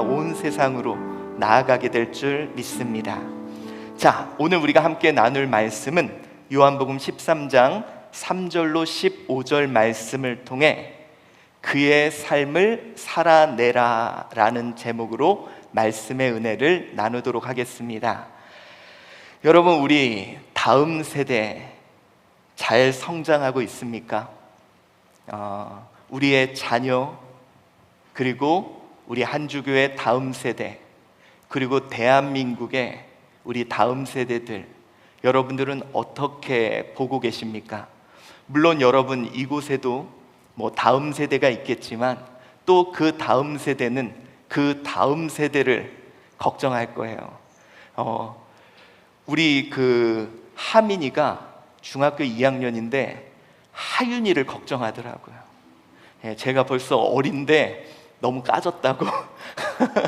온 세상으로 나아가게 될 줄 믿습니다. 자, 오늘 우리가 함께 나눌 말씀은 요한복음 13장 3절로 15절 말씀을 통해 그의 삶을 살아내라 라는 제목으로 말씀의 은혜를 나누도록 하겠습니다. 여러분, 우리 다음 세대 잘 성장하고 있습니까? 우리의 자녀, 그리고 우리 한주교의 다음 세대, 그리고 대한민국의 우리 다음 세대들, 여러분들은 어떻게 보고 계십니까? 물론 여러분 이곳에도 다음 세대가 있겠지만 또 그 다음 세대는 그 다음 세대를 걱정할 거예요. 우리 그 하민이가 중학교 2학년인데 하윤이를 걱정하더라고요. 제가 벌써 어린데 너무 까졌다고. 그러니까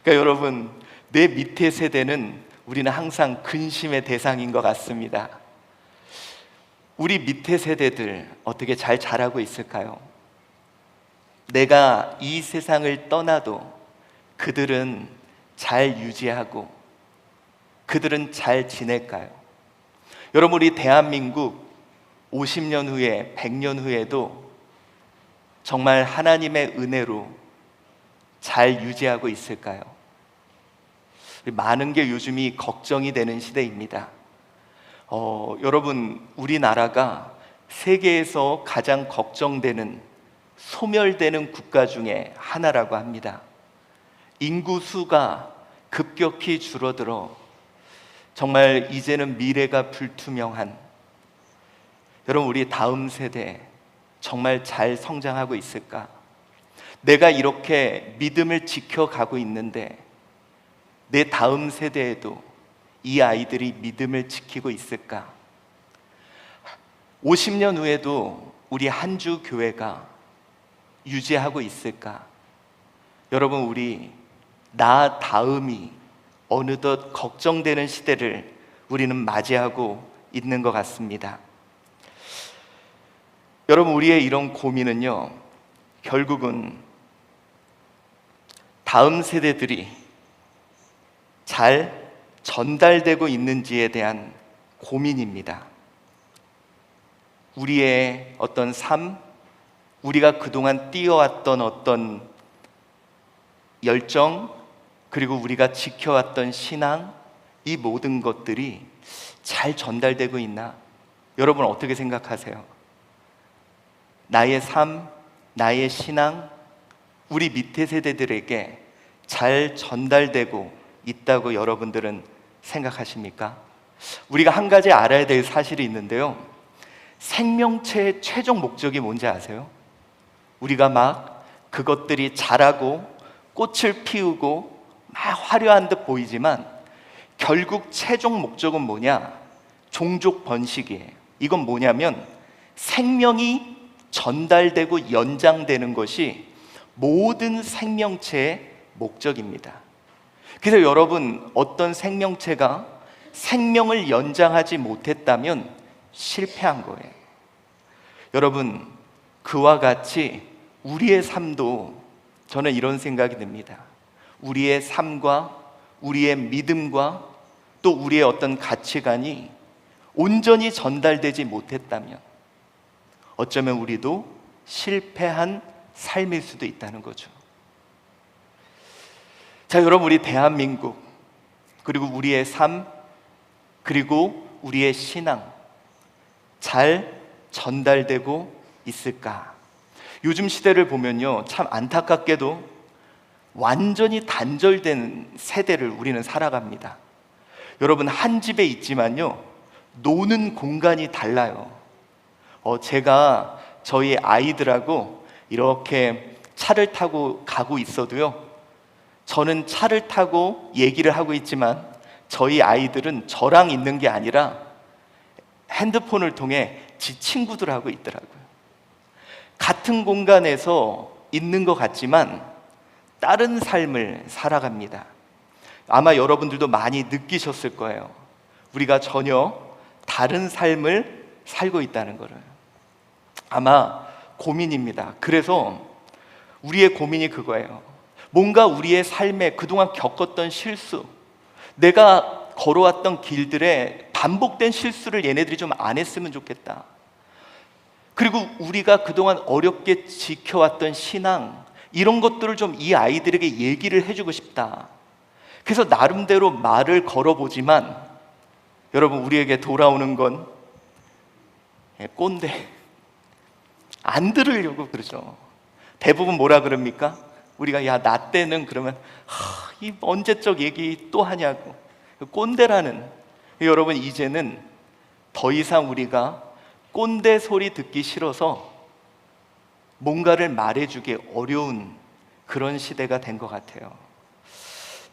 여러분, 내 밑에 세대는 우리는 항상 근심의 대상인 것 같습니다. 우리 밑에 세대들 어떻게 잘 자라고 있을까요? 내가 이 세상을 떠나도 그들은 잘 유지하고 그들은 잘 지낼까요? 여러분, 우리 대한민국 50년 후에 100년 후에도 정말 하나님의 은혜로 잘 유지하고 있을까요? 많은 게 요즘이 걱정이 되는 시대입니다. 여러분, 우리나라가 세계에서 가장 걱정되는, 소멸되는 국가 중에 하나라고 합니다. 인구 수가 급격히 줄어들어 정말 이제는 미래가 불투명한, 여러분, 우리 다음 세대 정말 잘 성장하고 있을까? 내가 이렇게 믿음을 지켜가고 있는데 내 다음 세대에도 이 아이들이 믿음을 지키고 있을까? 50년 후에도 우리 한주 교회가 유지하고 있을까? 여러분, 우리 나 다음이 어느덧 걱정되는 시대를 우리는 맞이하고 있는 것 같습니다. 여러분, 우리의 이런 고민은요, 결국은 다음 세대들이 잘 전달되고 있는지에 대한 고민입니다. 우리의 어떤 삶, 우리가 그동안 띄어왔던 어떤 열정, 그리고 우리가 지켜왔던 신앙, 이 모든 것들이 잘 전달되고 있나? 여러분, 어떻게 생각하세요? 나의 삶, 나의 신앙, 우리 밑에 세대들에게 잘 전달되고 있다고 여러분들은 생각하십니까? 우리가 한 가지 알아야 될 사실이 있는데요, 생명체의 최종 목적이 뭔지 아세요? 우리가 막 그것들이 자라고 꽃을 피우고 막 화려한 듯 보이지만 결국 최종 목적은 뭐냐? 종족 번식이에요. 이건 뭐냐면 생명이 전달되고 연장되는 것이 모든 생명체의 목적입니다. 그래서 여러분, 어떤 생명체가 생명을 연장하지 못했다면 실패한 거예요. 여러분, 그와 같이 우리의 삶도 저는 이런 생각이 듭니다. 우리의 삶과 우리의 믿음과 또 우리의 어떤 가치관이 온전히 전달되지 못했다면 어쩌면 우리도 실패한 삶일 수도 있다는 거죠. 자, 여러분, 우리 대한민국, 그리고 우리의 삶, 그리고 우리의 신앙 잘 전달되고 있을까? 요즘 시대를 보면요, 참 안타깝게도 완전히 단절된 세대를 우리는 살아갑니다. 여러분, 한 집에 있지만요, 노는 공간이 달라요. 제가 저희 아이들하고 이렇게 차를 타고 가고 있어도요, 저는 차를 타고 얘기를 하고 있지만 저희 아이들은 저랑 있는 게 아니라 핸드폰을 통해 지 친구들하고 있더라고요. 같은 공간에서 있는 것 같지만 다른 삶을 살아갑니다. 아마 여러분들도 많이 느끼셨을 거예요. 우리가 전혀 다른 삶을 살고 있다는 거를. 아마 고민입니다. 그래서 우리의 고민이 그거예요. 뭔가 우리의 삶에 그동안 겪었던 실수, 내가 걸어왔던 길들에 반복된 실수를 얘네들이 좀 안 했으면 좋겠다. 그리고 우리가 그동안 어렵게 지켜왔던 신앙, 이런 것들을 좀 이 아이들에게 얘기를 해주고 싶다. 그래서 나름대로 말을 걸어보지만 여러분, 우리에게 돌아오는 건 꼰대. 안 들으려고 그러죠. 대부분 뭐라 그럽니까? 우리가 야, 나 때는 그러면 이 언제적 얘기 또 하냐고. 꼰대라는, 여러분, 이제는 더 이상 우리가 꼰대 소리 듣기 싫어서 뭔가를 말해주기 어려운 그런 시대가 된 것 같아요.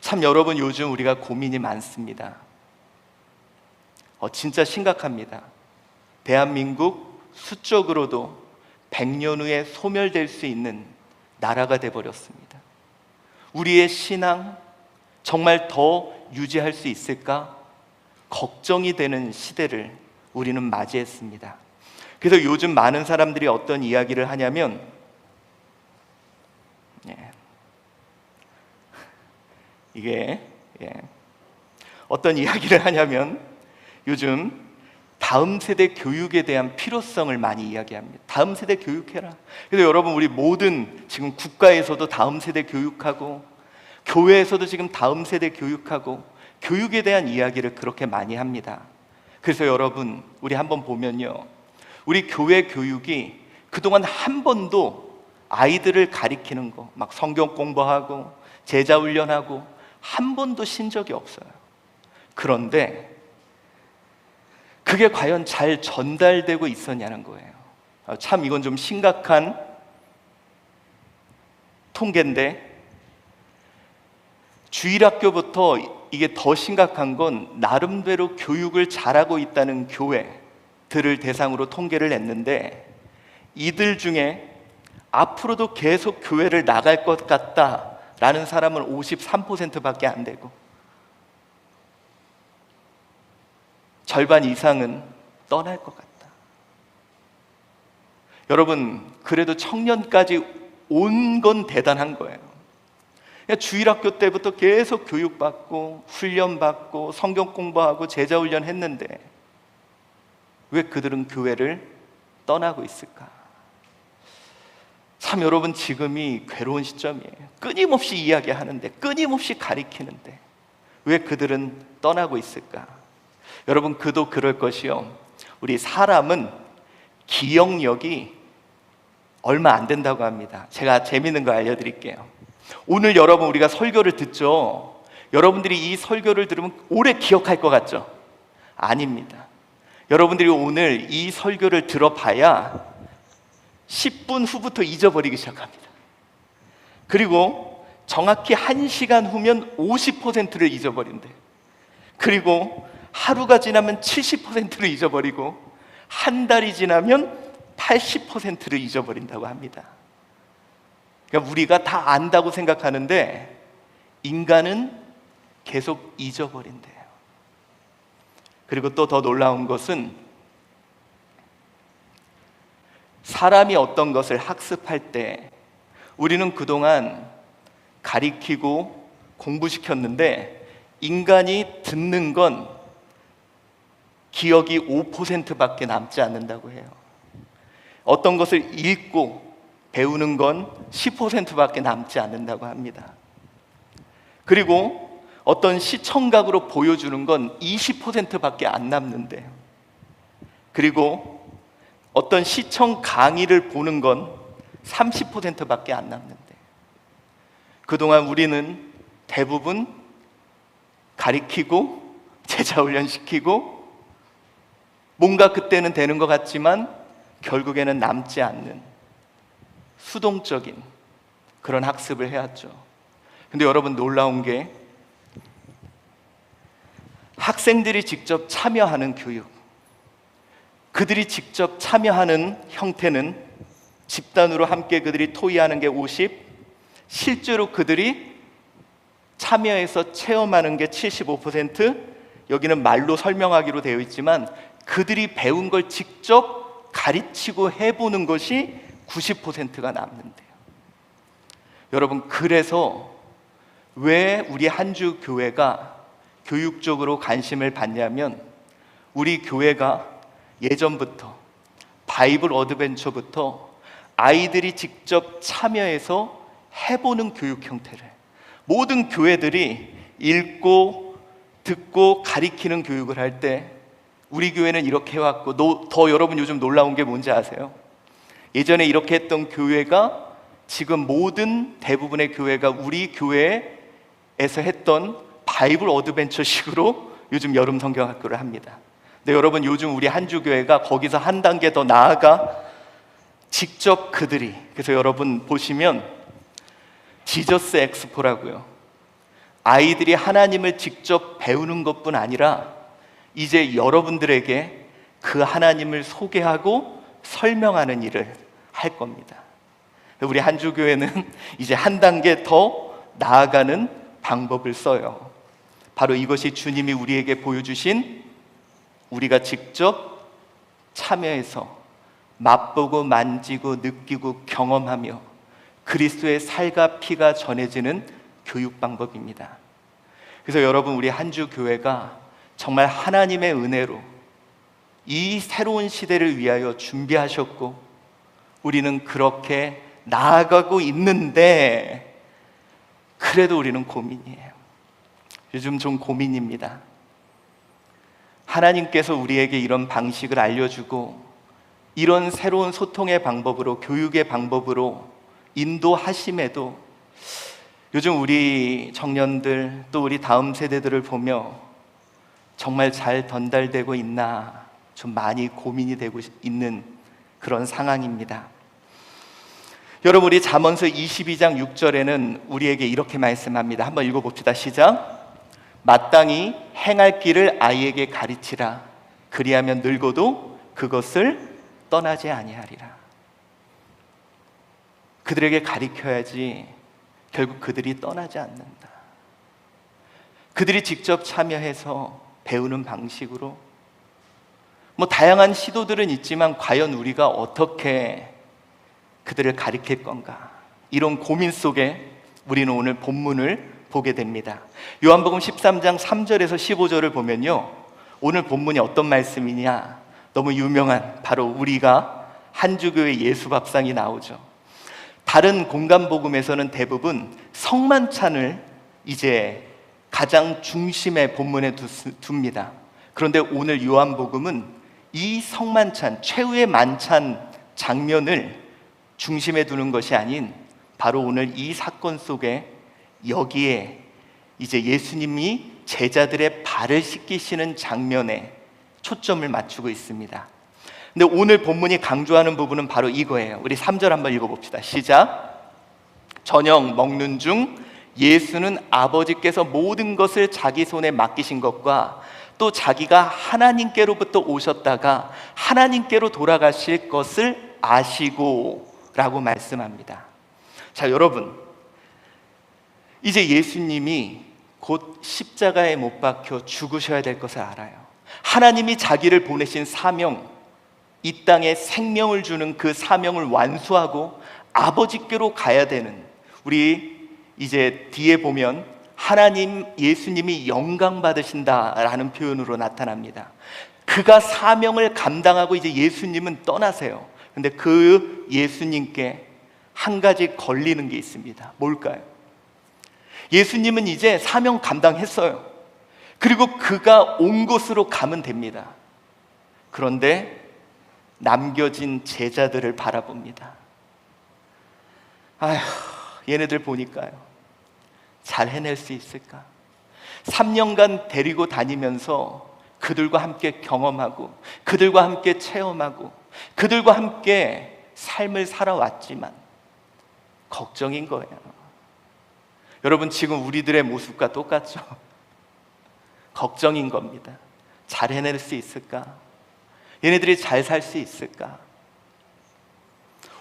참 여러분, 요즘 우리가 고민이 많습니다. 진짜 심각합니다. 대한민국 수적으로도 100년 후에 소멸될 수 있는 나라가 돼버렸습니다. 우리의 신앙 정말 더 유지할 수 있을까? 걱정이 되는 시대를 우리는 맞이했습니다. 그래서 요즘 많은 사람들이 어떤 이야기를 하냐면 어떤 이야기를 하냐면 요즘 다음 세대 교육에 대한 필요성을 많이 이야기합니다. 다음 세대 교육해라. 그래서 여러분, 우리 모든 지금 국가에서도 다음 세대 교육하고 교회에서도 지금 다음 세대 교육하고 교육에 대한 이야기를 그렇게 많이 합니다. 그래서 여러분, 우리 한번 보면요, 우리 교회 교육이 그동안 한 번도 아이들을 가리키는 거, 막 성경 공부하고 제자 훈련하고 한 번도 신 적이 없어요. 그런데 그게 과연 잘 전달되고 있었냐는 거예요. 참 이건 좀 심각한 통계인데, 주일학교부터 이게 더 심각한 건 나름대로 교육을 잘하고 있다는 교회들을 대상으로 통계를 냈는데, 이들 중에 앞으로도 계속 교회를 나갈 것 같다라는 사람은 53%밖에 안 되고 절반 이상은 떠날 것 같다. 여러분, 그래도 청년까지 온 건 대단한 거예요. 주일학교 때부터 계속 교육받고 훈련받고 성경 공부하고 제자 훈련 했는데 왜 그들은 교회를 떠나고 있을까? 참 여러분, 지금이 괴로운 시점이에요. 끊임없이 이야기하는데, 끊임없이 가리키는데 왜 그들은 떠나고 있을까? 여러분, 그도 그럴 것이요, 우리 사람은 기억력이 얼마 안 된다고 합니다. 제가 재밌는 거 알려드릴게요. 오늘 여러분, 우리가 설교를 듣죠. 여러분들이 이 설교를 들으면 오래 기억할 것 같죠? 아닙니다. 여러분들이 오늘 이 설교를 들어봐야 10분 후부터 잊어버리기 시작합니다. 그리고 정확히 1시간 후면 50%를 잊어버린대. 그리고 하루가 지나면 70%를 잊어버리고 한 달이 지나면 80%를 잊어버린다고 합니다. 그러니까 우리가 다 안다고 생각하는데 인간은 계속 잊어버린대요. 그리고 또 더 놀라운 것은 사람이 어떤 것을 학습할 때 우리는 그동안 가리키고 공부시켰는데 인간이 듣는 건 기억이 5%밖에 남지 않는다고 해요. 어떤 것을 읽고 배우는 건 10%밖에 남지 않는다고 합니다. 그리고 어떤 시청각으로 보여주는 건 20%밖에 안 남는데요. 그리고 어떤 시청 강의를 보는 건 30%밖에 안 남는데, 그동안 우리는 대부분 가리키고 제자훈련시키고 뭔가 그때는 되는 것 같지만 결국에는 남지 않는 수동적인 그런 학습을 해왔죠. 근데 여러분, 놀라운 게 학생들이 직접 참여하는 교육, 그들이 직접 참여하는 형태는 집단으로 함께 그들이 토의하는 게 50, 실제로 그들이 참여해서 체험하는 게 75%, 여기는 말로 설명하기로 되어 있지만 그들이 배운 걸 직접 가르치고 해보는 것이 90%가 남는데요. 여러분, 그래서 왜 우리 한주 교회가 교육적으로 관심을 받냐면, 우리 교회가 예전부터 바이블 어드벤처부터 아이들이 직접 참여해서 해보는 교육 형태를, 모든 교회들이 읽고 듣고 가리키는 교육을 할 때 우리 교회는 이렇게 해왔고, 더 여러분 요즘 놀라운 게 뭔지 아세요? 예전에 이렇게 했던 교회가 지금 모든 대부분의 교회가 우리 교회에서 했던 바이블 어드벤처식으로 요즘 여름 성경학교를 합니다. 근데 여러분, 요즘 우리 한주교회가 거기서 한 단계 더 나아가 직접 그들이, 그래서 여러분 보시면 지저스 엑스포라고요. 아이들이 하나님을 직접 배우는 것뿐 아니라 이제 여러분들에게 그 하나님을 소개하고 설명하는 일을 할 겁니다. 우리 한주교회는 이제 한 단계 더 나아가는 방법을 써요. 바로 이것이 주님이 우리에게 보여주신, 우리가 직접 참여해서 맛보고 만지고 느끼고 경험하며 그리스도의 살과 피가 전해지는 교육 방법입니다. 그래서 여러분, 우리 한주교회가 정말 하나님의 은혜로 이 새로운 시대를 위하여 준비하셨고, 우리는 그렇게 나아가고 있는데, 그래도 우리는 고민이에요. 요즘 좀 고민입니다. 하나님께서 우리에게 이런 방식을 알려주고 이런 새로운 소통의 방법으로, 교육의 방법으로 인도하심에도 요즘 우리 청년들, 또 우리 다음 세대들을 보며 정말 잘 전달되고 있나 좀 많이 고민이 되고 있는 그런 상황입니다. 여러분, 우리 잠언서 22장 6절에는 우리에게 이렇게 말씀합니다. 한번 읽어봅시다. 시작. 마땅히 행할 길을 아이에게 가르치라. 그리하면 늙어도 그것을 떠나지 아니하리라. 그들에게 가르쳐야지 결국 그들이 떠나지 않는다. 그들이 직접 참여해서 배우는 방식으로 다양한 시도들은 있지만 과연 우리가 어떻게 그들을 가르칠 건가, 이런 고민 속에 우리는 오늘 본문을 보게 됩니다. 요한복음 13장 3절에서 15절을 보면요, 오늘 본문이 어떤 말씀이냐, 너무 유명한 바로 우리가 한주교의 예수밥상이 나오죠. 다른 공간복음에서는 대부분 성만찬을 이제 가장 중심의 본문에 둡니다. 그런데 오늘 요한복음은 이 성만찬, 최후의 만찬 장면을 중심에 두는 것이 아닌, 바로 오늘 이 사건 속에 여기에 이제 예수님이 제자들의 발을 씻기시는 장면에 초점을 맞추고 있습니다. 근데 오늘 본문이 강조하는 부분은 바로 이거예요. 우리 3절 한번 읽어봅시다. 시작. 저녁 먹는 중 예수는 아버지께서 모든 것을 자기 손에 맡기신 것과 또 자기가 하나님께로부터 오셨다가 하나님께로 돌아가실 것을 아시고 라고 말씀합니다. 자, 여러분, 이제 예수님이 곧 십자가에 못 박혀 죽으셔야 될 것을 알아요. 하나님이 자기를 보내신 사명, 이 땅에 생명을 주는 그 사명을 완수하고 아버지께로 가야 되는, 우리 이제 뒤에 보면 하나님, 예수님이 영광 받으신다라는 표현으로 나타납니다. 그가 사명을 감당하고 이제 예수님은 떠나세요. 근데 그 예수님께 한 가지 걸리는 게 있습니다. 뭘까요? 예수님은 이제 사명 감당했어요. 그리고 그가 온 곳으로 가면 됩니다. 그런데 남겨진 제자들을 바라봅니다. 아휴, 얘네들 보니까요, 잘 해낼 수 있을까? 3년간 데리고 다니면서 그들과 함께 경험하고 그들과 함께 체험하고 그들과 함께 삶을 살아왔지만 걱정인 거예요. 여러분, 지금 우리들의 모습과 똑같죠? 걱정인 겁니다. 잘 해낼 수 있을까? 얘네들이 잘 살 수 있을까?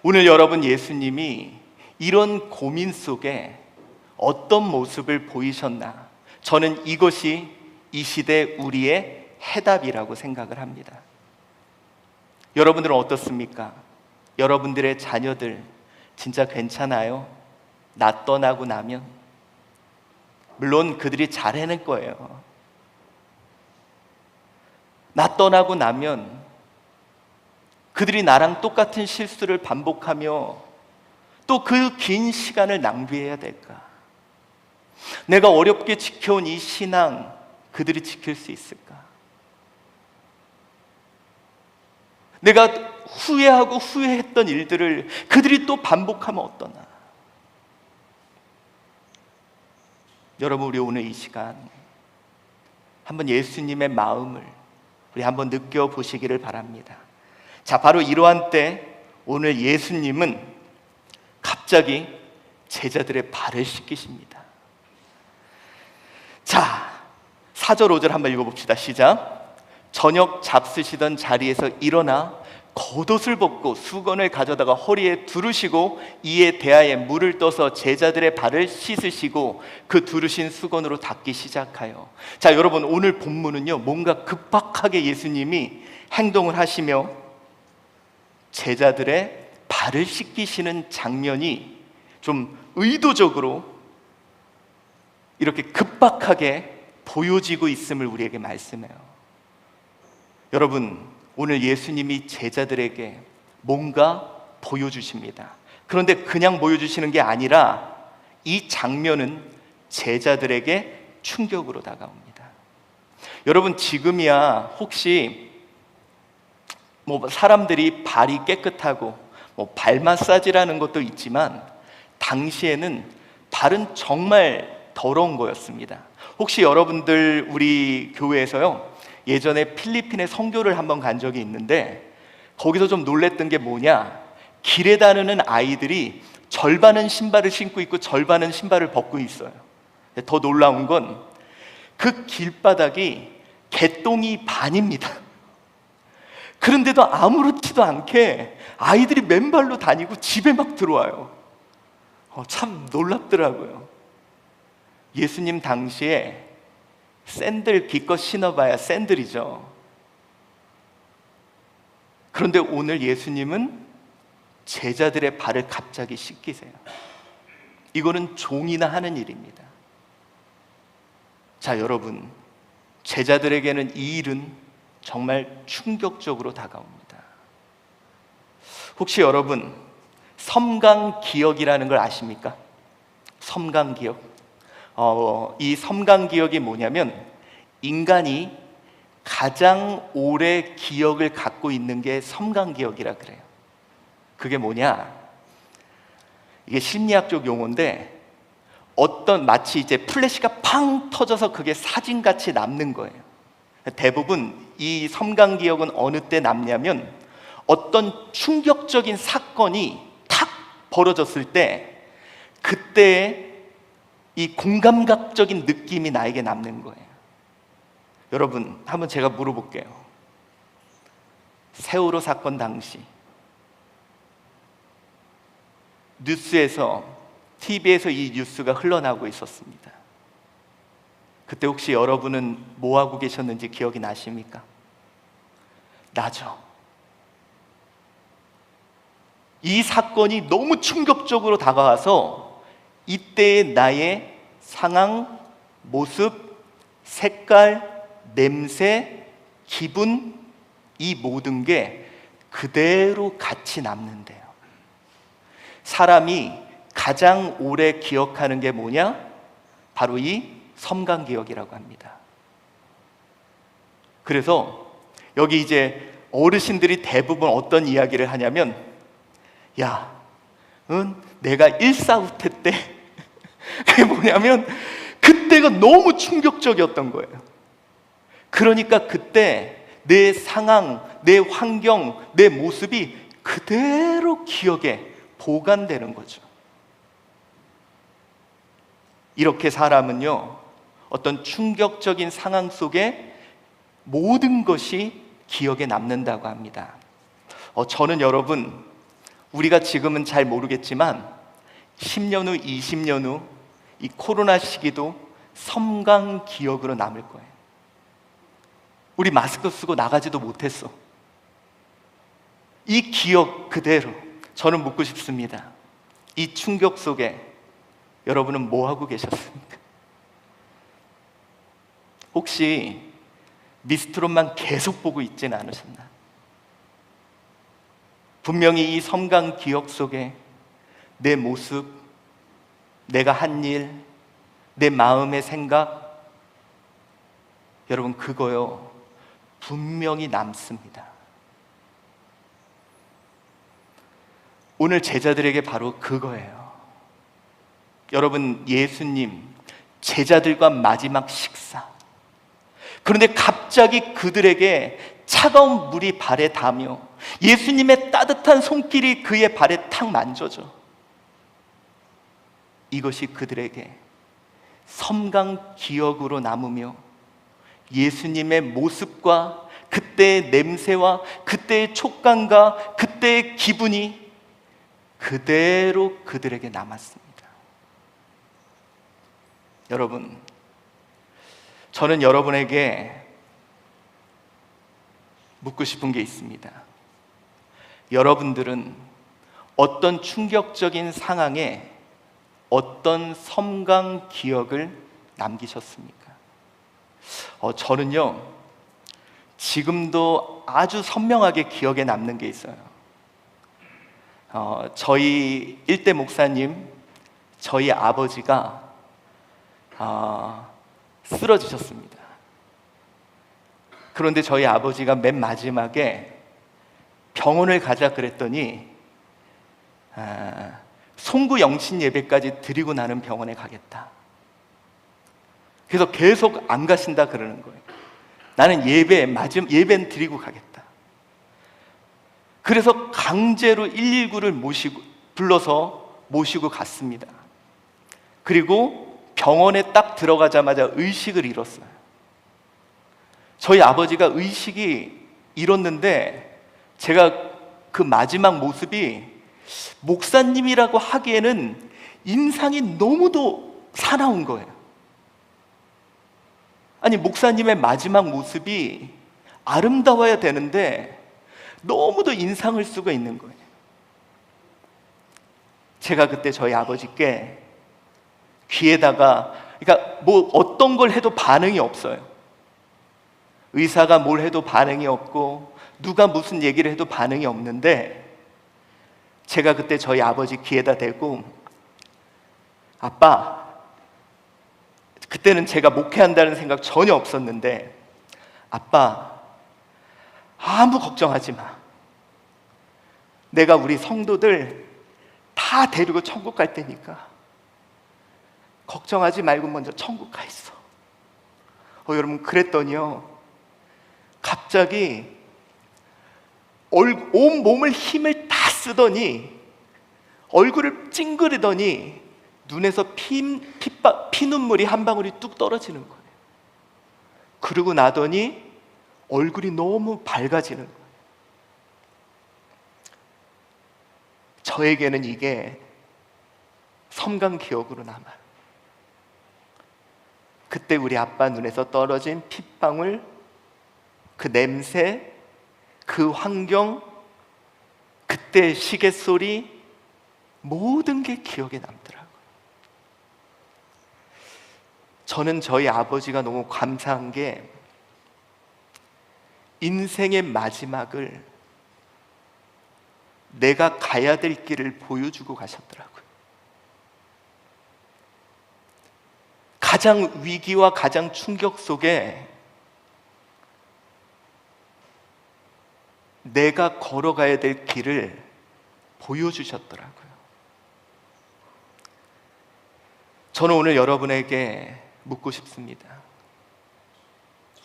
오늘 여러분, 예수님이 이런 고민 속에 어떤 모습을 보이셨나? 저는 이것이 이 시대 우리의 해답이라고 생각을 합니다. 여러분들은 어떻습니까? 여러분들의 자녀들 진짜 괜찮아요? 나 떠나고 나면? 물론 그들이 잘 해낼 거예요. 나 떠나고 나면 그들이 나랑 똑같은 실수를 반복하며 또 그 긴 시간을 낭비해야 될까? 내가 어렵게 지켜온 이 신앙 그들이 지킬 수 있을까? 내가 후회하고 후회했던 일들을 그들이 또 반복하면 어떠나? 여러분, 우리 오늘 이 시간 한번 예수님의 마음을 우리 한번 느껴보시기를 바랍니다. 자, 바로 이러한 때 오늘 예수님은 갑자기 제자들의 발을 씻기십니다. 자, 4절 5절 한번 읽어봅시다. 시작. 저녁 잡수시던 자리에서 일어나 겉옷을 벗고 수건을 가져다가 허리에 두르시고 이에 대하에 물을 떠서 제자들의 발을 씻으시고 그 두르신 수건으로 닦기 시작하여. 자, 여러분, 오늘 본문은요 뭔가 급박하게 예수님이 행동을 하시며 제자들의 발을 씻기시는 장면이 좀 의도적으로 이렇게 급박하게 보여지고 있음을 우리에게 말씀해요. 여러분, 오늘 예수님이 제자들에게 뭔가 보여주십니다. 그런데 그냥 보여주시는 게 아니라 이 장면은 제자들에게 충격으로 다가옵니다. 여러분, 지금이야 혹시 사람들이 발이 깨끗하고 발 마사지라는 것도 있지만 당시에는 발은 정말 더러운 거였습니다. 혹시 여러분들 우리 교회에서요 예전에 필리핀에 선교를 한번 간 적이 있는데 거기서 좀 놀랬던 게 뭐냐, 길에 다니는 아이들이 절반은 신발을 신고 있고 절반은 신발을 벗고 있어요. 더 놀라운 건 그 길바닥이 개똥이 반입니다. 그런데도 아무렇지도 않게 아이들이 맨발로 다니고 집에 막 들어와요. 참 놀랍더라고요. 예수님 당시에 샌들 기껏 신어봐야 샌들이죠. 그런데 오늘 예수님은 제자들의 발을 갑자기 씻기세요. 이거는 종이나 하는 일입니다. 자, 여러분, 제자들에게는 이 일은 정말 충격적으로 다가옵니다. 혹시 여러분 섬강기억이라는 걸 아십니까? 섬강기억. 이 섬강기억이 뭐냐면 인간이 가장 오래 기억을 갖고 있는 게 섬강기억이라 그래요. 그게 뭐냐? 이게 심리학적 용어인데 마치 이제 플래시가 팡 터져서 그게 사진같이 남는 거예요. 대부분 이 섬강기억은 어느 때 남냐면 어떤 충격적인 사건이 탁 벌어졌을 때 그때의 이 공감각적인 느낌이 나에게 남는 거예요. 여러분, 한번 제가 물어볼게요. 세월호 사건 당시 뉴스에서, TV에서 이 뉴스가 흘러나오고 있었습니다. 그때 혹시 여러분은 뭐 하고 계셨는지 기억이 나십니까? 나죠. 이 사건이 너무 충격적으로 다가와서 이때의 나의 상황, 모습, 색깔, 냄새, 기분, 이 모든 게 그대로 같이 남는데요. 사람이 가장 오래 기억하는 게 뭐냐? 바로 이 섬강기억이라고 합니다. 그래서 여기 이제 어르신들이 대부분 어떤 이야기를 하냐면, 야, 내가 1사후퇴 때 그게 뭐냐면 그때가 너무 충격적이었던 거예요. 그러니까 그때 내 상황, 내 환경, 내 모습이 그대로 기억에 보관되는 거죠. 이렇게 사람은요, 어떤 충격적인 상황 속에 모든 것이 기억에 남는다고 합니다. 저는 여러분, 우리가 지금은 잘 모르겠지만 10년 후, 20년 후 이 코로나 시기도 섬강 기억으로 남을 거예요. 우리 마스크 쓰고 나가지도 못했어. 이 기억 그대로. 저는 묻고 싶습니다. 이 충격 속에 여러분은 뭐 하고 계셨습니까? 혹시 미스트롯만 계속 보고 있지는 않으셨나? 분명히 이 섬광 기억 속에 내 모습, 내가 한 일, 내 마음의 생각, 여러분 그거요 분명히 남습니다. 오늘 제자들에게 바로 그거예요. 여러분, 예수님 제자들과 마지막 식사, 그런데 갑자기 그들에게 차가운 물이 발에 닿으며 예수님의 따뜻한 손길이 그의 발에 탁 만져져. 이것이 그들에게 섬광 기억으로 남으며 예수님의 모습과 그때의 냄새와 그때의 촉감과 그때의 기분이 그대로 그들에게 남았습니다. 여러분, 저는 여러분에게 묻고 싶은 게 있습니다. 여러분들은 어떤 충격적인 상황에 어떤 섬광 기억을 남기셨습니까? 저는요, 지금도 아주 선명하게 기억에 남는 게 있어요. 저희 일대 목사님, 저희 아버지가 쓰러지셨습니다. 그런데 저희 아버지가 맨 마지막에 병원을 가자 그랬더니 송구 영신 예배까지 드리고 나는 병원에 가겠다. 그래서 계속 안 가신다 그러는 거예요. 나는 예배는 드리고 가겠다. 그래서 강제로 119를 불러서 모시고 갔습니다. 그리고 병원에 딱 들어가자마자 의식을 잃었어요. 저희 아버지가 의식이 잃었는데 제가 그 마지막 모습이 목사님이라고 하기에는 인상이 너무도 사나운 거예요. 아니, 목사님의 마지막 모습이 아름다워야 되는데 너무도 인상을 쓰고 있는 거예요. 제가 그때 저희 아버지께 귀에다가, 그러니까 뭐 어떤 걸 해도 반응이 없어요. 의사가 뭘 해도 반응이 없고 누가 무슨 얘기를 해도 반응이 없는데 제가 그때 저희 아버지 귀에다 대고, 아빠, 그때는 제가 목회한다는 생각 전혀 없었는데, 아빠, 아무 걱정하지 마. 내가 우리 성도들 다 데리고 천국 갈 테니까 걱정하지 말고 먼저 천국 가 있어. 여러분, 그랬더니요, 갑자기 온 몸을 힘을 다 쓰더니 얼굴을 찡그리더니 눈에서 피눈물이 한 방울이 뚝 떨어지는 거예요. 그러고 나더니 얼굴이 너무 밝아지는 거예요. 저에게는 이게 섬광 기억으로 남아요. 그때 우리 아빠 눈에서 떨어진 핏방울, 그 냄새, 그 환경, 그때 시계 소리, 모든 게 기억에 남더라고요. 저는 저희 아버지가 너무 감사한 게 인생의 마지막을 내가 가야 될 길을 보여주고 가셨더라고요. 가장 위기와 가장 충격 속에 내가 걸어가야 될 길을 보여주셨더라고요. 저는 오늘 여러분에게 묻고 싶습니다.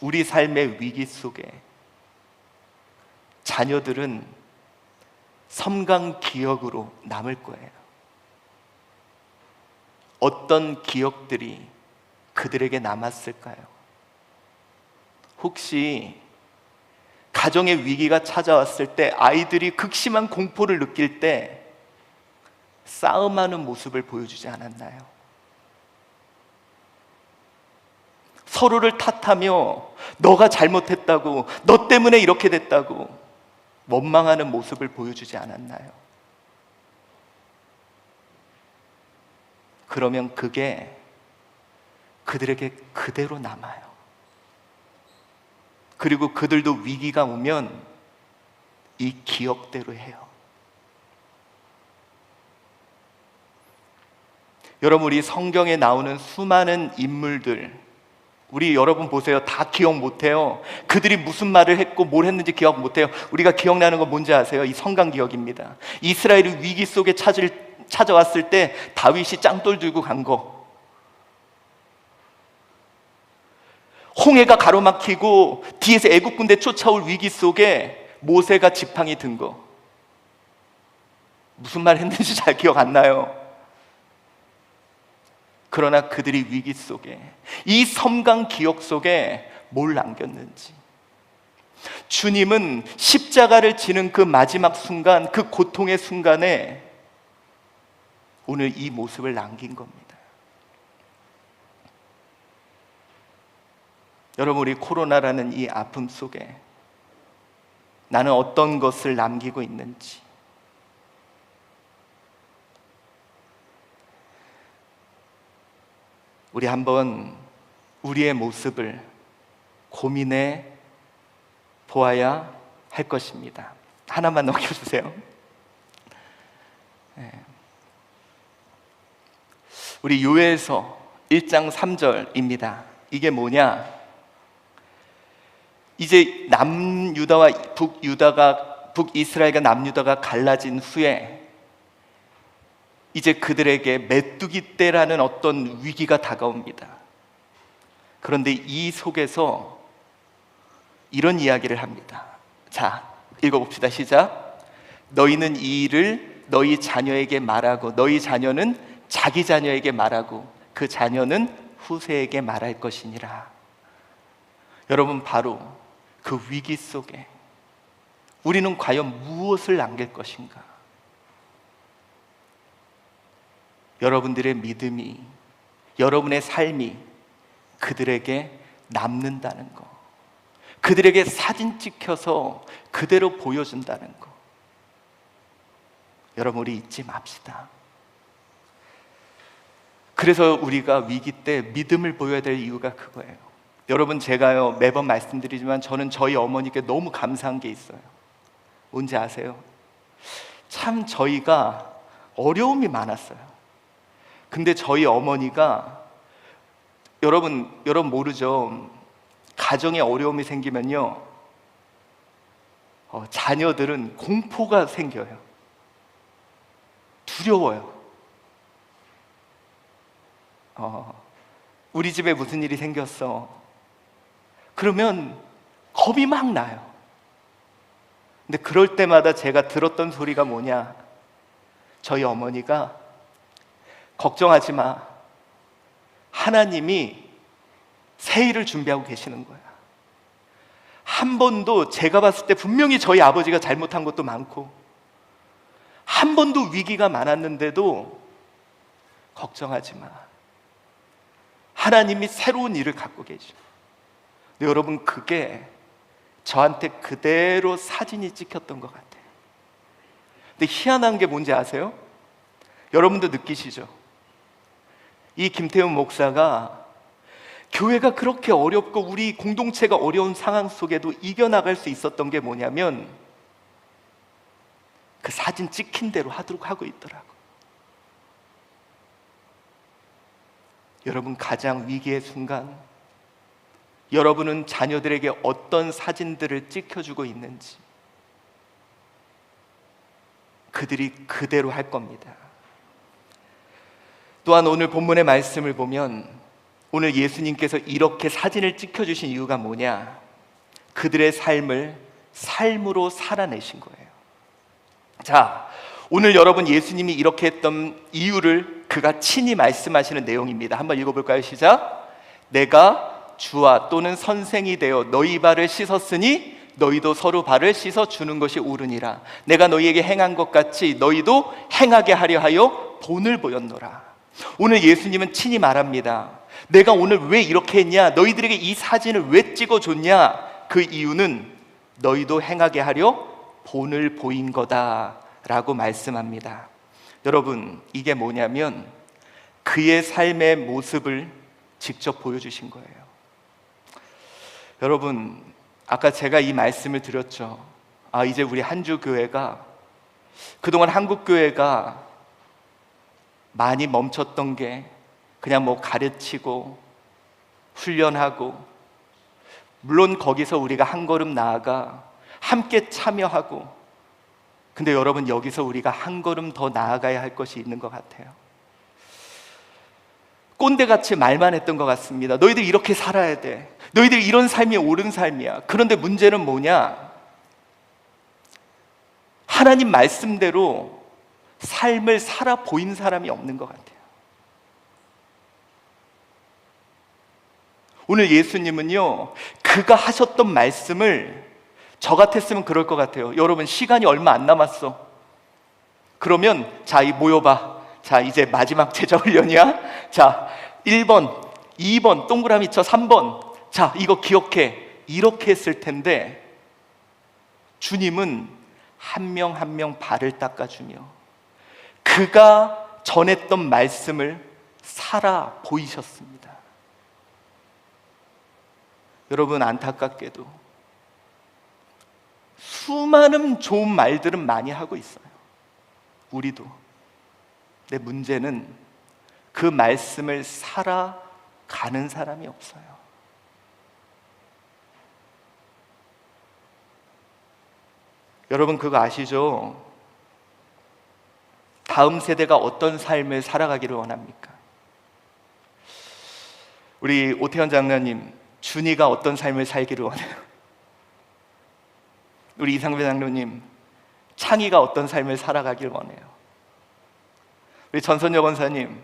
우리 삶의 위기 속에 자녀들은 섬광 기억으로 남을 거예요. 어떤 기억들이 그들에게 남았을까요? 혹시 가정의 위기가 찾아왔을 때 아이들이 극심한 공포를 느낄 때 싸움하는 모습을 보여주지 않았나요? 서로를 탓하며 너가 잘못했다고, 너 때문에 이렇게 됐다고 원망하는 모습을 보여주지 않았나요? 그러면 그게 그들에게 그대로 남아요. 그리고 그들도 위기가 오면 이 기억대로 해요. 여러분, 우리 성경에 나오는 수많은 인물들, 우리 여러분 보세요. 다 기억 못해요. 그들이 무슨 말을 했고 뭘 했는지 기억 못해요. 우리가 기억나는 건 뭔지 아세요? 이 성강 기억입니다. 이스라엘이 위기 속에 찾아왔을 때 다윗이 짱돌 들고 간 거, 홍해가 가로막히고 뒤에서 애국 군대 쫓아올 위기 속에 모세가 지팡이 든 거, 무슨 말 했는지 잘 기억 안 나요. 그러나 그들이 위기 속에, 이 섬강 기억 속에 뭘 남겼는지, 주님은 십자가를 지는 그 마지막 순간, 그 고통의 순간에 오늘 이 모습을 남긴 겁니다. 여러분, 우리 코로나라는 이 아픔 속에 나는 어떤 것을 남기고 있는지, 우리 한번 우리의 모습을 고민해 보아야 할 것입니다. 하나만 넘겨주세요. 우리 요엘서 1장 3절입니다. 이게 뭐냐? 이제 남유다와 북이스라엘과 남유다가 갈라진 후에 이제 그들에게 메뚜기 떼라는 어떤 위기가 다가옵니다. 그런데 이 속에서 이런 이야기를 합니다. 자, 읽어봅시다. 시작. 너희는 이 일을 너희 자녀에게 말하고, 너희 자녀는 자기 자녀에게 말하고, 그 자녀는 후세에게 말할 것이니라. 여러분, 바로 그 위기 속에 우리는 과연 무엇을 남길 것인가? 여러분들의 믿음이, 여러분의 삶이 그들에게 남는다는 거, 그들에게 사진 찍혀서 그대로 보여준다는 거, 여러분, 우리 잊지 맙시다. 그래서 우리가 위기 때 믿음을 보여야 될 이유가 그거예요. 여러분, 제가요 매번 말씀드리지만 저는 저희 어머니께 너무 감사한 게 있어요. 뭔지 아세요? 참 저희가 어려움이 많았어요. 근데 저희 어머니가, 여러분 모르죠? 가정에 어려움이 생기면요, 자녀들은 공포가 생겨요. 두려워요. 우리 집에 무슨 일이 생겼어. 그러면 겁이 막 나요. 근데 그럴 때마다 제가 들었던 소리가 뭐냐? 저희 어머니가 걱정하지 마. 하나님이 새 일을 준비하고 계시는 거야. 한 번도, 제가 봤을 때 분명히 저희 아버지가 잘못한 것도 많고 한 번도 위기가 많았는데도 걱정하지 마. 하나님이 새로운 일을 갖고 계셔. 근데 여러분, 그게 저한테 그대로 사진이 찍혔던 것 같아요. 근데 희한한 게 뭔지 아세요? 여러분도 느끼시죠? 이 김태훈 목사가 교회가 그렇게 어렵고 우리 공동체가 어려운 상황 속에도 이겨나갈 수 있었던 게 뭐냐면 그 사진 찍힌 대로 하도록 하고 있더라고. 여러분, 가장 위기의 순간 여러분은 자녀들에게 어떤 사진들을 찍혀주고 있는지 그들이 그대로 할 겁니다. 또한 오늘 본문의 말씀을 보면 오늘 예수님께서 이렇게 사진을 찍혀주신 이유가 뭐냐? 그들의 삶을 삶으로 살아내신 거예요. 자, 오늘 여러분, 예수님이 이렇게 했던 이유를 그가 친히 말씀하시는 내용입니다. 한번 읽어볼까요? 시작. 내가 주와 또는 선생이 되어 너희 발을 씻었으니 너희도 서로 발을 씻어주는 것이 옳으니라. 내가 너희에게 행한 것 같이 너희도 행하게 하려 하여 본을 보였노라. 오늘 예수님은 친히 말합니다. 내가 오늘 왜 이렇게 했냐? 너희들에게 이 사진을 왜 찍어줬냐? 그 이유는 너희도 행하게 하려 본을 보인 거다 라고 말씀합니다. 여러분, 이게 뭐냐면 그의 삶의 모습을 직접 보여주신 거예요. 여러분, 아까 제가 이 말씀을 드렸죠. 이제 우리 한주교회가 그동안 한국교회가 많이 멈췄던 게 그냥 뭐 가르치고 훈련하고, 물론 거기서 우리가 한 걸음 나아가 함께 참여하고, 근데 여러분 여기서 우리가 한 걸음 더 나아가야 할 것이 있는 것 같아요. 꼰대같이 말만 했던 것 같습니다. 너희들 이렇게 살아야 돼. 너희들 이런 삶이 옳은 삶이야. 그런데 문제는 뭐냐? 하나님 말씀대로 삶을 살아 보인 사람이 없는 것 같아요. 오늘 예수님은요, 그가 하셨던 말씀을, 저 같았으면 그럴 것 같아요. 여러분, 시간이 얼마 안 남았어. 그러면 자, 모여봐. 자, 이제 마지막 제자 훈련이야. 자, 1번, 2번, 동그라미 쳐, 3번. 자, 이거 기억해. 이렇게 했을 텐데, 주님은 한 명 한 명 발을 닦아주며 그가 전했던 말씀을 살아 보이셨습니다. 여러분, 안타깝게도 수많은 좋은 말들은 많이 하고 있어요. 우리도. 근데 문제는 그 말씀을 살아가는 사람이 없어요. 여러분, 그거 아시죠? 다음 세대가 어떤 삶을 살아가기를 원합니까? 우리 오태현 장로님, 준이가 어떤 삶을 살기를 원해요? 우리 이상배 장로님, 창희가 어떤 삶을 살아가길 원해요? 우리 전선여 권사님,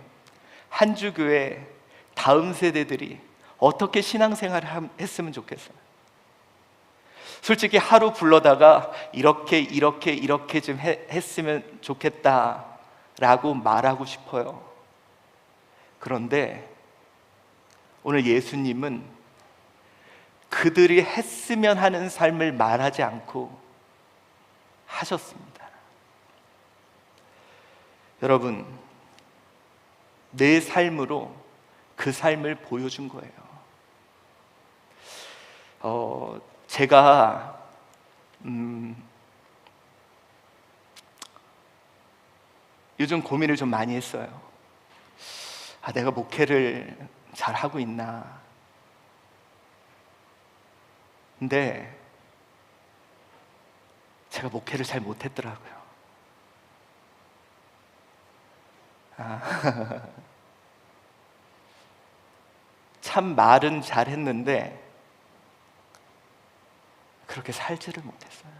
한주교회 다음 세대들이 어떻게 신앙생활을 했으면 좋겠어요? 솔직히 하루 불러다가 이렇게 좀 했으면 좋겠다라고 말하고 싶어요. 그런데 오늘 예수님은 그들이 했으면 하는 삶을 말하지 않고 하셨습니다. 여러분, 내 삶으로 그 삶을 보여준 거예요. 제가 요즘 고민을 좀 많이 했어요. 내가 목회를 잘 하고 있나? 근데 제가 목회를 잘 못했더라고요. 참 말은 잘했는데 그렇게 살지를 못했어요.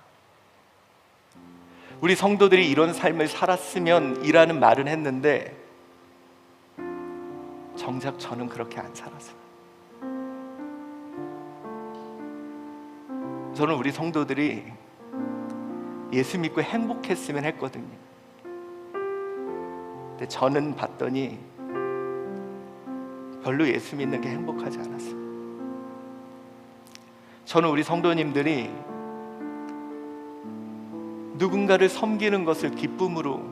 우리 성도들이 이런 삶을 살았으면 이라는 말은 했는데 정작 저는 그렇게 안 살았어요. 저는 우리 성도들이 예수 믿고 행복했으면 했거든요. 근데 저는 봤더니 별로 예수 믿는 게 행복하지 않았어요. 저는 우리 성도님들이 누군가를 섬기는 것을 기쁨으로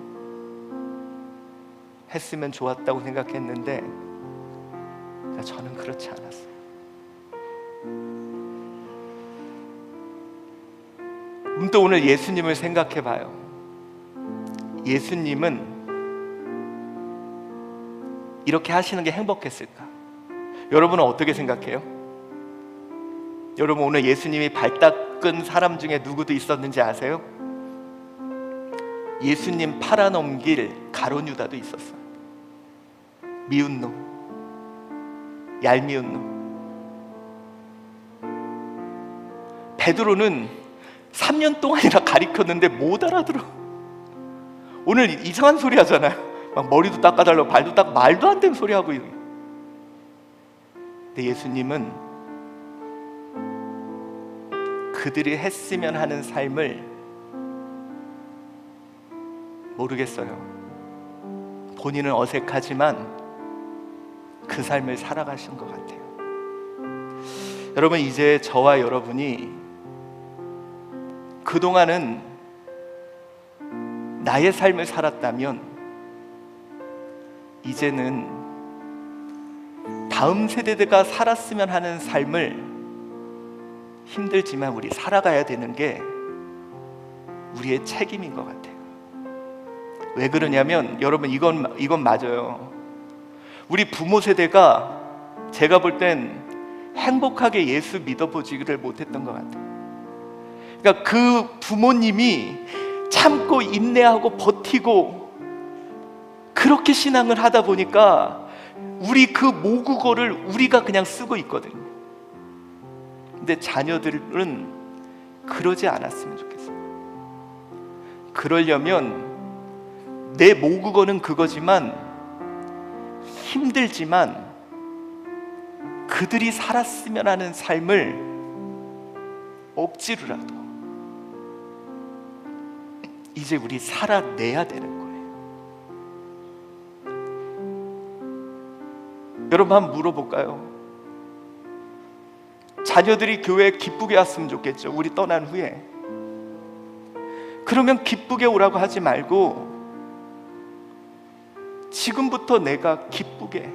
했으면 좋았다고 생각했는데 저는 그렇지 않았어요. 문득 오늘 예수님을 생각해 봐요. 예수님은 이렇게 하시는 게 행복했을까? 여러분은 어떻게 생각해요? 여러분, 오늘 예수님이 발 닦은 사람 중에 누구도 있었는지 아세요? 예수님 팔아넘길 가룟 유다도 있었어요. 미운 놈, 얄미운 놈. 베드로는 3년 동안이나 가리켰는데 못 알아들어. 오늘 이상한 소리 하잖아요. 막 머리도 닦아달라고, 발도 닦고, 말도 안 되는 소리 하고. 근데 예수님은 그들이 했으면 하는 삶을 모르겠어요. 본인은 어색하지만 그 삶을 살아가신 것 같아요. 여러분, 이제 저와 여러분이 그동안은 나의 삶을 살았다면 이제는 다음 세대가 살았으면 하는 삶을 힘들지만 우리 살아가야 되는 게 우리의 책임인 것 같아요. 왜 그러냐면 여러분, 이건 맞아요. 우리 부모 세대가 제가 볼 땐 행복하게 예수 믿어보지를 못했던 것 같아요. 그러니까 그 부모님이 참고 인내하고 버티고 그렇게 신앙을 하다 보니까 우리 그 모국어를 우리가 그냥 쓰고 있거든요. 근데 자녀들은 그러지 않았으면 좋겠어요. 그러려면 내 모국어는 그거지만 힘들지만 그들이 살았으면 하는 삶을 억지로라도 이제 우리 살아내야 되는 거예요. 여러분, 한번 물어볼까요? 자녀들이 교회에 기쁘게 왔으면 좋겠죠, 우리 떠난 후에. 그러면 기쁘게 오라고 하지 말고 지금부터 내가 기쁘게.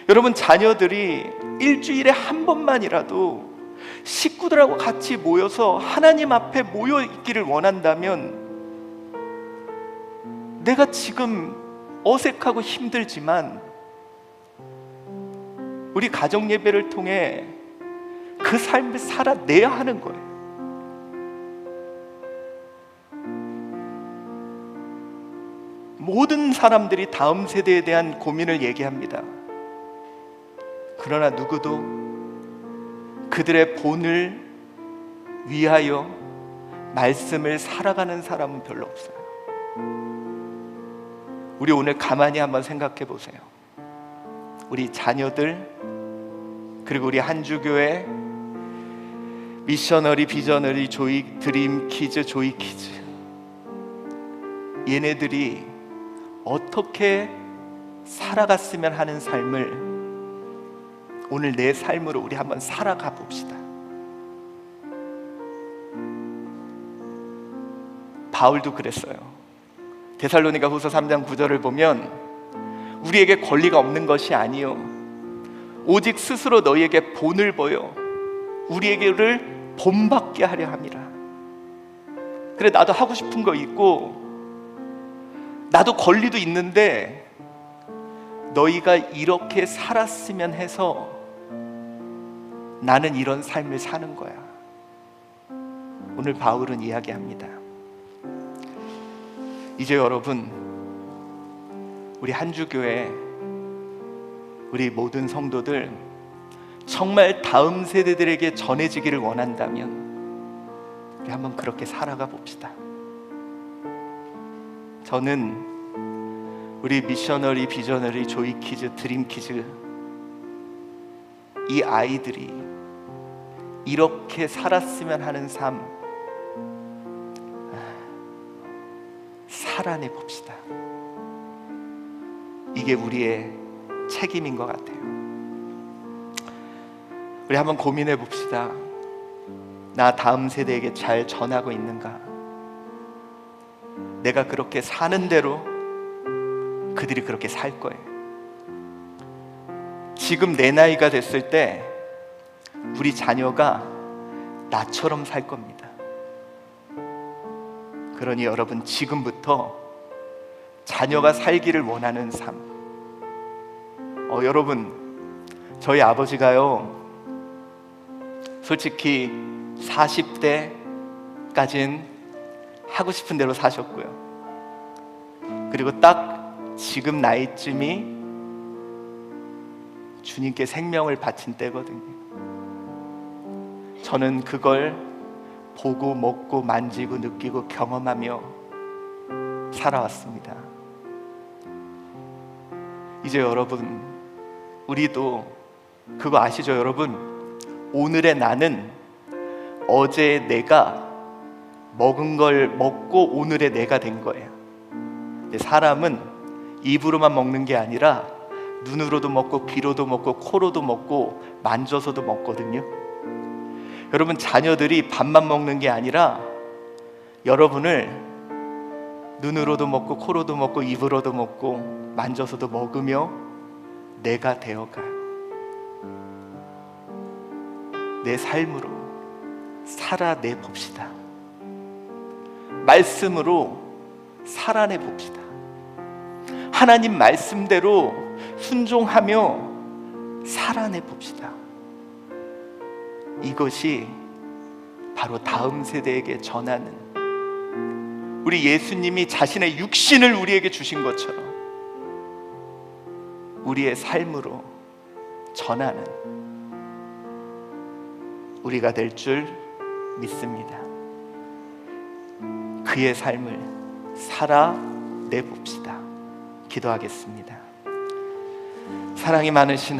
여러분, 자녀들이 일주일에 한 번만이라도 식구들하고 같이 모여서 하나님 앞에 모여 있기를 원한다면, 내가 지금 어색하고 힘들지만 우리 가정 예배를 통해 그 삶을 살아내야 하는 거예요. 모든 사람들이 다음 세대에 대한 고민을 얘기합니다. 그러나 누구도 그들의 본을 위하여 말씀을 살아가는 사람은 별로 없어요. 우리 오늘 가만히 한번 생각해 보세요. 우리 자녀들, 그리고 우리 한주교회 미셔너리, 비저너리, 조이, 드림 키즈, 조이 키즈, 얘네들이 어떻게 살아갔으면 하는 삶을 오늘 내 삶으로 우리 한번 살아가 봅시다. 바울도 그랬어요. 데살로니가 후서 3장 9절을 보면 우리에게 권리가 없는 것이 아니요 오직 스스로 너희에게 본을 보여 우리에게를 본받게 하려 함이라. 그래, 나도 하고 싶은 거 있고 나도 권리도 있는데 너희가 이렇게 살았으면 해서 나는 이런 삶을 사는 거야. 오늘 바울은 이야기합니다. 이제 여러분, 우리 한주교회, 우리 모든 성도들 정말 다음 세대들에게 전해지기를 원한다면 우리 한번 그렇게 살아가 봅시다. 저는 우리 미셔너리, 비저너리, 조이 키즈, 드림 키즈, 이 아이들이 이렇게 살았으면 하는 삶 살아내 봅시다. 이게 우리의 책임인 것 같아요. 우리 한번 고민해 봅시다. 나 다음 세대에게 잘 전하고 있는가? 내가 그렇게 사는 대로 그들이 그렇게 살 거예요. 지금 내 나이가 됐을 때 우리 자녀가 나처럼 살 겁니다. 그러니 여러분, 지금부터 자녀가 살기를 원하는 삶. 여러분, 저희 아버지가요, 솔직히 40대까지는 하고 싶은 대로 사셨고요. 그리고 딱 지금 나이쯤이 주님께 생명을 바친 때거든요. 저는 그걸 보고 먹고 만지고 느끼고 경험하며 살아왔습니다. 이제 여러분, 우리도 그거 아시죠 여러분? 오늘의 나는 어제 내가 먹은 걸 먹고 오늘의 내가 된 거예요. 근데 사람은 입으로만 먹는 게 아니라 눈으로도 먹고 귀로도 먹고 코로도 먹고 만져서도 먹거든요. 여러분, 자녀들이 밥만 먹는 게 아니라 여러분을 눈으로도 먹고 코로도 먹고 입으로도 먹고 만져서도 먹으며 내가 되어가요. 내 삶으로 살아내 봅시다. 말씀으로 살아내 봅시다. 하나님 말씀대로 순종하며 살아내 봅시다. 이것이 바로 다음 세대에게 전하는, 우리 예수님이 자신의 육신을 우리에게 주신 것처럼 우리의 삶으로 전하는 우리가 될 줄 믿습니다. 그의 삶을 살아내 봅시다. 기도하겠습니다. 사랑이 많으신